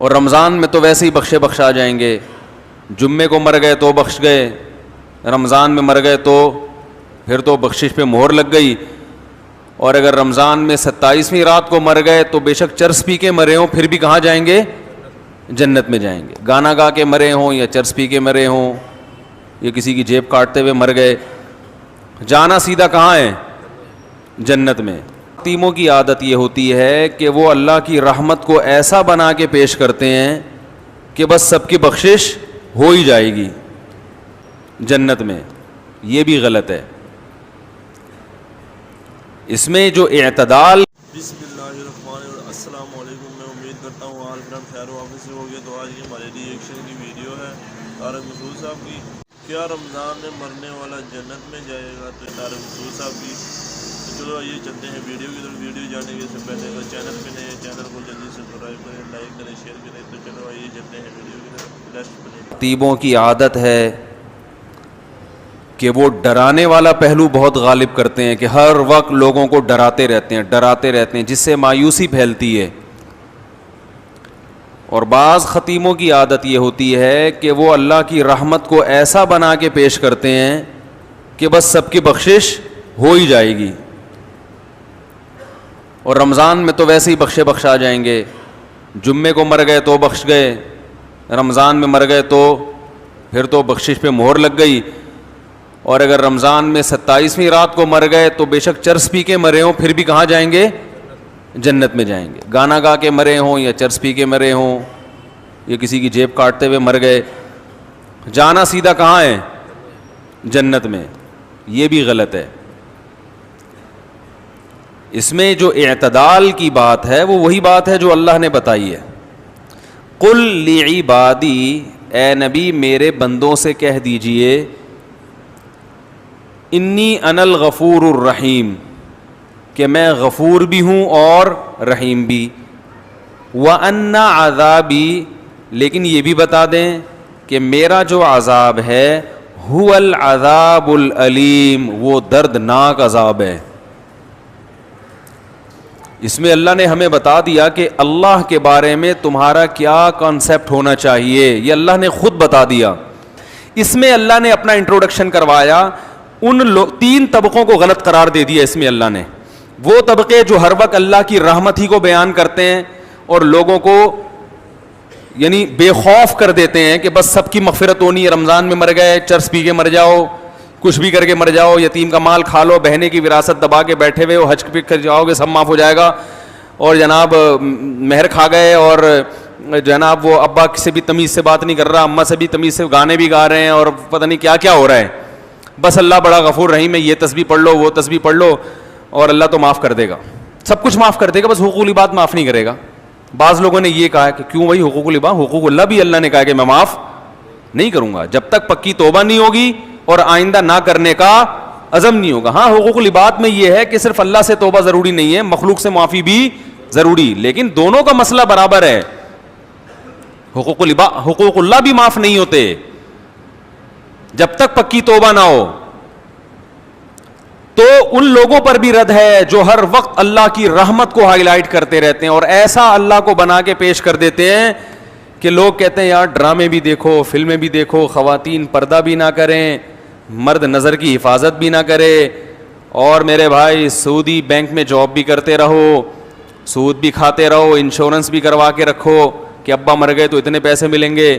اور رمضان میں تو ویسے ہی بخشے بخشا جائیں گے. جمعے کو مر گئے تو بخش گئے, رمضان میں مر گئے تو پھر تو بخشش پہ مہر لگ گئی. اور اگر رمضان میں 27ویں رات کو مر گئے تو بے شک چرس پی کے مرے ہوں پھر بھی کہاں جائیں گے؟ جنت میں جائیں گے. گانا گا کے مرے ہوں یا چرس پی کے مرے ہوں یا کسی کی جیب کاٹتے ہوئے مر گئے, جانا سیدھا کہاں ہے؟ جنت میں. یتیموں کی عادت یہ ہوتی ہے کہ وہ اللہ کی رحمت کو ایسا بنا کے پیش کرتے ہیں کہ بس سب کی بخشش ہو ہی جائے گی جنت میں. یہ بھی غلط ہے. اس میں جو اعتدال. بسم اللہ الرحمن الرحیم. السلام علیکم. میں امید کرتا ہوں آل گرام خیر و عافیت سے ہوگی. تو آج کی ہمارے ری ایکشن کی ویڈیو ہے طارق مسعود صاحب کی. کیا رمضان میں مرنے والا جنت میں جائے گا؟ تو طارق مسعود صاحب کی. تو چلو آئیے چلتے ہیں ویڈیو کی طرف. ویڈیو جانے کے سے پہلے اگر چینل پہ نئے چینل کو جلدی سے سبسکرائب کریں, لائک کریں, شیئر کریں. تو چلو آئیے چلتے ہیں ویڈیو کی طرف. لیٹس پلے. خطیبوں کی عادت ہے کہ وہ ڈرانے والا پہلو بہت غالب کرتے ہیں کہ ہر وقت لوگوں کو ڈراتے رہتے ہیں جس سے مایوسی پھیلتی ہے. اور بعض خطیبوں کی عادت یہ ہوتی ہے کہ وہ اللہ کی رحمت کو ایسا بنا کے پیش کرتے ہیں کہ بس سب کی بخشش ہو ہی جائے گی. اور رمضان میں تو ویسے ہی بخشے بخشا جائیں گے. جمعے کو مر گئے تو بخش گئے, رمضان میں مر گئے تو پھر تو بخشش پہ مہر لگ گئی. اور اگر رمضان میں 27ویں رات کو مر گئے تو بے شک چرس پی کے مرے ہوں پھر بھی کہاں جائیں گے؟ جنت میں جائیں گے. گانا گا کے مرے ہوں یا چرس پی کے مرے ہوں یا کسی کی جیب کاٹتے ہوئے مر گئے, جانا سیدھا کہاں ہے؟ جنت میں. یہ بھی غلط ہے. اس میں جو اعتدال کی بات ہے وہ وہی بات ہے جو اللہ نے بتائی ہے. قل لعبادی, اے نبی میرے بندوں سے کہہ دیجئے, انی انا الغفور الرحیم, کہ میں غفور بھی ہوں اور رحیم بھی. وَأَنَّ عَذَابِي, لیکن یہ بھی بتا دیں کہ میرا جو عذاب ہے هُوَ الْعَذَابُ الْأَلِيمُ, وہ دردناک عذاب ہے. اس میں اللہ نے ہمیں بتا دیا کہ اللہ کے بارے میں تمہارا کیا کانسیپٹ ہونا چاہیے, یہ اللہ نے خود بتا دیا. اس میں اللہ نے اپنا انٹروڈکشن کروایا, ان 3 طبقوں کو غلط قرار دے دیا. اس میں اللہ نے وہ طبقے جو ہر وقت اللہ کی رحمت ہی کو بیان کرتے ہیں اور لوگوں کو یعنی بے خوف کر دیتے ہیں کہ بس سب کی مغفرت ہونی ہے, رمضان میں مر گئے چرس پی کے مر جاؤ, کچھ بھی کر کے مر جاؤ, یتیم کا مال کھا لو, بہنے کی وراثت دبا کے بیٹھے ہوئے ہو, حج پہ کر جاؤ گے سب معاف ہو جائے گا, اور جناب مہر کھا گئے اور جناب وہ ابا سے بھی تمیز سے بات نہیں کر رہا, اماں سے بھی تمیز سے گانے بھی گا رہے ہیں اور پتہ نہیں کیا کیا ہو رہا ہے. بس اللہ بڑا غفور رحیم ہے, یہ تسبیح پڑھ لو وہ تسبیح پڑھ لو اور اللہ تو معاف کر دے گا, سب کچھ معاف کر دے گا, بس حقوق العباد معاف نہیں کرے گا. بعض لوگوں نے یہ کہا کہ کیوں بھائی حقوق العباد, حقوق اللہ بھی اللہ نے کہا کہ میں معاف نہیں کروں گا جب تک پکی توبہ نہیں ہوگی اور آئندہ نہ کرنے کا عزم نہیں ہوگا. ہاں حقوق العباد میں یہ ہے کہ صرف اللہ سے توبہ ضروری نہیں ہے, مخلوق سے معافی بھی ضروری, لیکن دونوں کا مسئلہ برابر ہے. حقوق اللہ بھی معاف نہیں ہوتے جب تک پکی توبہ نہ ہو. تو ان لوگوں پر بھی رد ہے جو ہر وقت اللہ کی رحمت کو ہائی لائٹ کرتے رہتے ہیں اور ایسا اللہ کو بنا کے پیش کر دیتے ہیں کہ لوگ کہتے ہیں یار ڈرامے بھی دیکھو, فلمیں بھی دیکھو, خواتین پردہ بھی نہ کریں, مرد نظر کی حفاظت بھی نہ کرے, اور میرے بھائی سعودی بینک میں جاب بھی کرتے رہو, سود بھی کھاتے رہو, انشورنس بھی کروا کے رکھو کہ ابا مر گئے تو اتنے پیسے ملیں گے,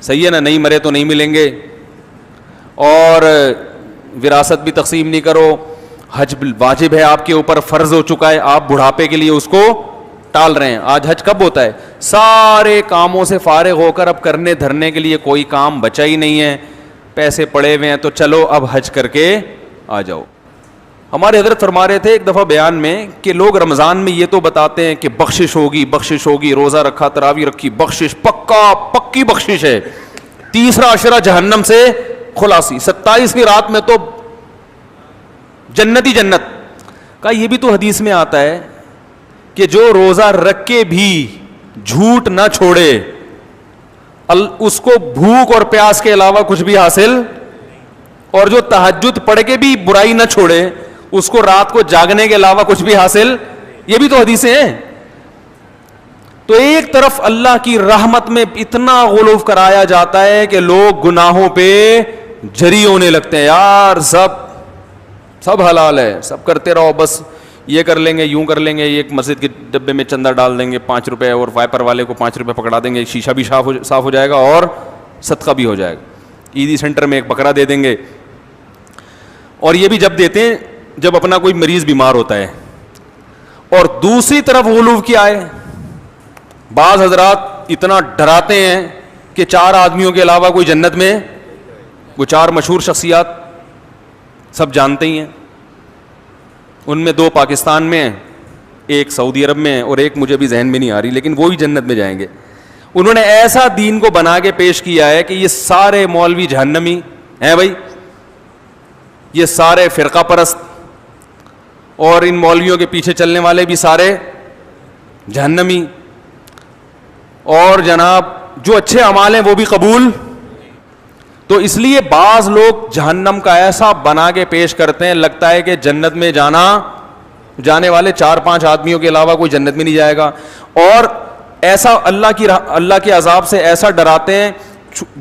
صحیح ہے نا, نہیں مرے تو نہیں ملیں گے, اور وراثت بھی تقسیم نہیں کرو, حج واجب ہے آپ کے اوپر, فرض ہو چکا ہے, آپ بڑھاپے کے لیے اس کو ٹال رہے ہیں. آج حج کب ہوتا ہے؟ سارے کاموں سے فارغ ہو کر اب کرنے دھرنے کے لیے کوئی کام بچا ہی نہیں ہے, پیسے پڑے ہوئے ہیں تو چلو اب حج کر کے آ جاؤ. ہمارے حضرت فرما رہے تھے ایک دفعہ بیان میں کہ لوگ رمضان میں یہ تو بتاتے ہیں کہ بخشش ہوگی, روزہ رکھا, تراویح رکھی, بخشش پکی بخشش ہے, 30واں عشرہ جہنم سے خلاصی, 27ویں رات میں تو جنت ہی جنت کا. یہ بھی تو حدیث میں آتا ہے کہ جو روزہ رکھ کے بھی جھوٹ نہ چھوڑے اس کو بھوک اور پیاس کے علاوہ کچھ بھی حاصل, اور جو تہجد پڑھ کے بھی برائی نہ چھوڑے اس کو رات کو جاگنے کے علاوہ کچھ بھی حاصل. یہ بھی تو حدیثیں ہیں. تو ایک طرف اللہ کی رحمت میں اتنا غلو کرایا جاتا ہے کہ لوگ گناہوں پہ جری ہونے لگتے ہیں، یار سب حلال ہے، سب کرتے رہو، بس یہ کر لیں گے، یوں کر لیں گے، ایک مسجد کے ڈبے میں چندہ ڈال دیں گے 5 روپے، اور وائپر والے کو 5 روپے پکڑا دیں گے، شیشہ بھی صاف ہو جائے گا اور صدقہ بھی ہو جائے گا، عیدی سینٹر میں ایک بکرا دے دیں گے. اور یہ بھی جب دیتے ہیں جب اپنا کوئی مریض بیمار ہوتا ہے. اور دوسری طرف غلو کیا ہے، بعض حضرات اتنا ڈراتے ہیں کہ 4 آدمیوں کے علاوہ کوئی جنت میں، وہ 4 مشہور شخصیات سب جانتے ہی ہیں، ان میں 2 پاکستان میں ہیں، ایک سعودی عرب میں ہے، اور ایک مجھے بھی ذہن میں نہیں آ رہی، لیکن وہی جنت میں جائیں گے. انہوں نے ایسا دین کو بنا کے پیش کیا ہے کہ یہ سارے مولوی جہنمی ہیں بھائی، یہ سارے فرقہ پرست اور ان مولویوں کے پیچھے چلنے والے بھی سارے جہنمی، اور جناب جو اچھے اعمال ہیں وہ بھی قبول. تو اس لیے بعض لوگ جہنم کا ایسا بنا کے پیش کرتے ہیں، لگتا ہے کہ جنت میں جانے والے 4-5 آدمیوں کے علاوہ کوئی جنت میں نہیں جائے گا، اور ایسا اللہ کے عذاب سے ایسا ڈراتے ہیں.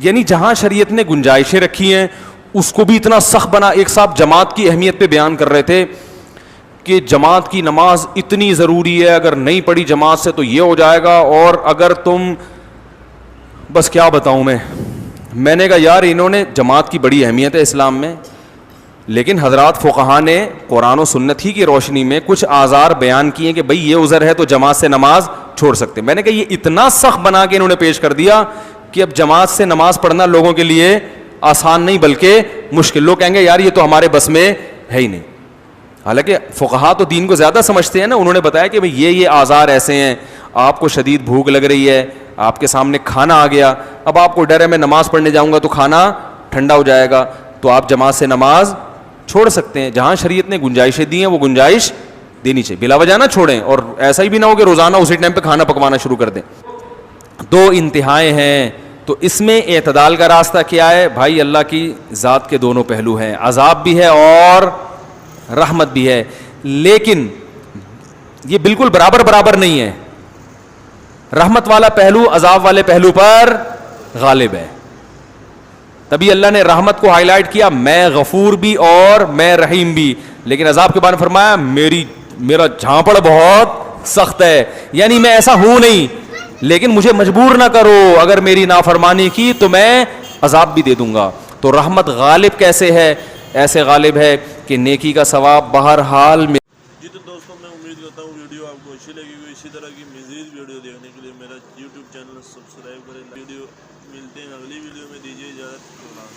یعنی جہاں شریعت نے گنجائشیں رکھی ہیں اس کو بھی اتنا سخت بنا. ایک صاحب جماعت کی اہمیت پہ بیان کر رہے تھے کہ جماعت کی نماز اتنی ضروری ہے، اگر نہیں پڑھی جماعت سے تو یہ ہو جائے گا، اور اگر تم، بس کیا بتاؤں میں نے کہا یار انہوں نے، جماعت کی بڑی اہمیت ہے اسلام میں، لیکن حضرات فقہا نے قرآن و سنت ہی کی روشنی میں کچھ آزار بیان کیے کہ بھئی یہ عذر ہے تو جماعت سے نماز چھوڑ سکتے. میں نے کہا یہ اتنا سخت بنا کے انہوں نے پیش کر دیا کہ اب جماعت سے نماز پڑھنا لوگوں کے لیے آسان نہیں بلکہ مشکل. لوگ کہیں گے یار یہ تو ہمارے بس میں ہے ہی نہیں. حالانکہ فقہا تو دین کو زیادہ سمجھتے ہیں نا. انہوں نے بتایا کہ بھئی یہ آزار ایسے ہیں، آپ کو شدید بھوک لگ رہی ہے، آپ کے سامنے کھانا آ گیا، اب آپ کو ڈر ہے میں نماز پڑھنے جاؤں گا تو کھانا ٹھنڈا ہو جائے گا، تو آپ جماعت سے نماز چھوڑ سکتے ہیں. جہاں شریعت نے گنجائشیں دی ہیں وہ گنجائش دینی چاہیے، بلا وجہ نہ چھوڑیں. اور ایسا ہی بھی نہ ہو کہ روزانہ اسی ٹائم پہ کھانا پکوانا شروع کر دیں. 2 انتہائیں ہیں، تو اس میں اعتدال کا راستہ کیا ہے بھائی؟ اللہ کی ذات کے دونوں پہلو ہیں، عذاب بھی ہے اور رحمت بھی ہے، لیکن یہ بالکل برابر نہیں ہے. رحمت والا پہلو عذاب والے پہلو پر غالب ہے. تبھی اللہ نے رحمت کو ہائی لائٹ کیا، میں غفور بھی اور میں رحیم بھی، لیکن عذاب کے بارے میں فرمایا میرا جھانپڑ بہت سخت ہے. یعنی میں ایسا ہوں نہیں، لیکن مجھے مجبور نہ کرو، اگر میری نافرمانی کی تو میں عذاب بھی دے دوں گا. تو رحمت غالب کیسے ہے؟ ایسے غالب ہے کہ نیکی کا ثواب بہرحال میں. جی تو دوستوں میں امید کرتا ہوں ویڈیو آپ کو اچھی لگی ہوئی. اسی طرح کی مزید ویڈیو دیکھنے کے لیے میرا یوٹیوب چینل سبسکرائب کریں. ویڈیو ملتے ہیں اگلی ویڈیو میں، دیجیے اجازت.